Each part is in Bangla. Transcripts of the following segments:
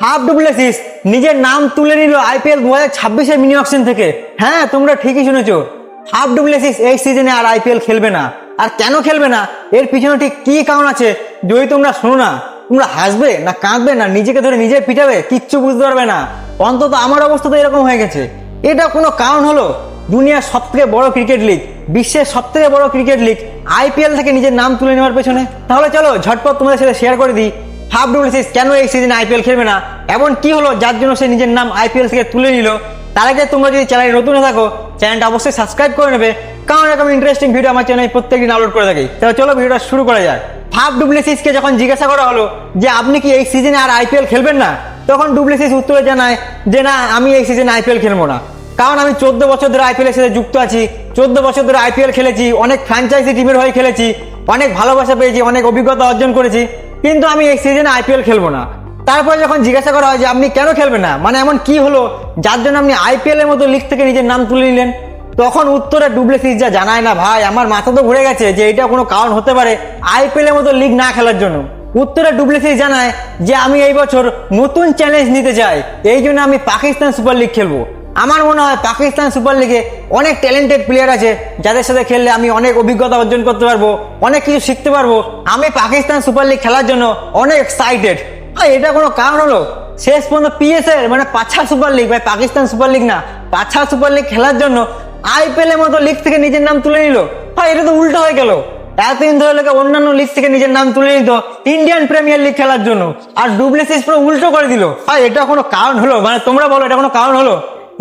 হাফ ডুপ্লেসিস নিজের নাম তুলে নিল আইপিএল 2026-এর মিনি অকশন থেকে। হ্যাঁ, তোমরা ঠিকই শুনেছো, হাফ ডুপ্লেসিস এই সিজনে আর আইপিএল খেলবে না। আর কেন খেলবে না, এর পিছনে ঠিক কি কারণ আছে যদি তোমরা শোনো না, তোমরা হাসবে না কাঁদবে না নিজেকে ধরে নিজে পিটাবে, কিচ্ছু বুঝতে পারবে না। অন্তত আমার অবস্থা তো এরকম হয়ে গেছে। এটা কোনো কারণ হলো? দুনিয়ার সবথেকে বড় ক্রিকেট লিগ, বিশ্বের সবথেকে বড় ক্রিকেট লিগ আইপিএল থেকে নিজের নাম তুলে নেওয়ার পেছনে। তাহলে চলো ঝটপট তোমাদের সাথে শেয়ার করে দিই হাফ ডুপ্লেসিস কেন এই সিজনে আইপিএল খেলবে না, এমন কি হলো যার জন্য সে নিজের নাম আইপিএল থেকে তুলে নিল। তার আগে তোমরা যদি চ্যানেলে নতুন হয়ে থাকো, চ্যানেলটা অবশ্যই সাবস্ক্রাইব করে নেবে, কারণ এরকম ইন্টারেস্টিং ভিডিও আমার চ্যানেলে প্রত্যেকদিন আপলোড করে থাকি। তাহলে চলো ভিডিওটা শুরু করা যাক। হাফ ডুপ্লেসিসকে যখন জিজ্ঞাসা করা হলো যে আপনি কি এই সিজনে আর আইপিএল খেলবেন না, তখন ডুপ্লেসিস উত্তরে জানায় যে না, আমি এই সিজনে আইপিএল খেলবো না, কারণ আমি 14 বছর ধরে আইপিএল এর সাথে যুক্ত আছি, 14 বছর ধরে আইপিএল খেলেছি, অনেক ফ্র্যাঞ্চাইজি টিমের হয়ে খেলেছি, অনেক ভালোবাসা পেয়েছি, অনেক অভিজ্ঞতা অর্জন করেছি, কিন্তু আমি এই সিজনে আইপিএল খেলবো না। তারপরে যখন জিজ্ঞাসা করা হয় যে আপনি কেন খেলবেন না, মানে এমন কি হলো যার জন্য আপনি আইপিএল এর মতো লিগ থেকে নিজের নাম তুলে নিলেন, তখন উত্তরে ডুপ্লেসিস যা জানায় না ভাই, আমার মাথা তো ঘুরে গেছে যে এটা কোনো কারণ হতে পারে আইপিএল এর মতো লিগ না খেলার জন্য। উত্তরে ডুপ্লেসিস জানায় যে আমি এই বছর নতুন চ্যালেঞ্জ নিতে চাই, এই জন্য আমি পাকিস্তান সুপার লিগ খেলবো। আমার মনে হয় পাকিস্তান সুপার লিগে অনেক ট্যালেন্টেড প্লেয়ার আছে, যাদের সাথে খেললে আমি অনেক অভিজ্ঞতা অর্জন করতে পারবো, অনেক কিছু শিখতে পারবো। আমি পাকিস্তান সুপার লিগ খেলার জন্য অনেক এক্সাইটেড। এটা কোনো কারণ হলো? শেষ পর্যন্ত পিএসএল মানে পাঁচা সুপার লিগ, ভাই পাকিস্তান সুপার লিগ না, পাঁচা সুপার লিগ খেলার জন্য আইপিএল এর মতো লিগ থেকে নিজের নাম তুলে নিল। ভাই এটা তো উল্টো হয়ে গেল। এতদিন ধরে লোকে অন্যান্য লিগ থেকে নিজের নাম তুলে নিত ইন্ডিয়ান প্রিমিয়ার লিগ খেলার জন্য, আর ডুপ্লেসিস পুরো উল্টো করে দিল। ভাই এটা কোনো কারণ হলো? মানে তোমরা বলো এটা কোনো কারণ হলো?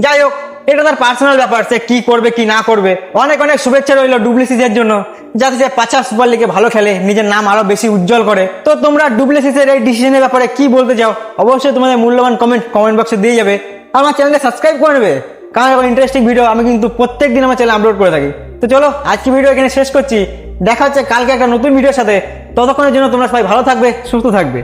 যাই হোক, এটা তার পার্সোনাল ব্যাপার, সে কি করবে কি না করবে। অনেক অনেক শুভেচ্ছা রইল ডুপ্লেসিসের জন্য, যাতে সে পাঁচা সুপার লিগে ভালো খেলে, নিজের নাম আরো বেশি উজ্জ্বল করে। তো তোমরা ডুপ্লেসিসের এই ডিসিশনের ব্যাপারে কি বলতে চাও, অবশ্যই তোমাদের মূল্যবান কমেন্ট বক্সে দিয়ে যাবে। আর আমার চ্যানেলকে সাবস্ক্রাইব করে নেবে, কারণ এরকম ইন্টারেস্টিং ভিডিও আমি কিন্তু প্রত্যেকদিন আমার চ্যানেলে আপলোড করে থাকি। তো চলো আজকে ভিডিও এখানে শেষ করছি, দেখা হচ্ছে কালকে একটা নতুন ভিডিওর সাথে। ততক্ষণের জন্য তোমরা সবাই ভালো থাকবে, সুস্থ থাকবে।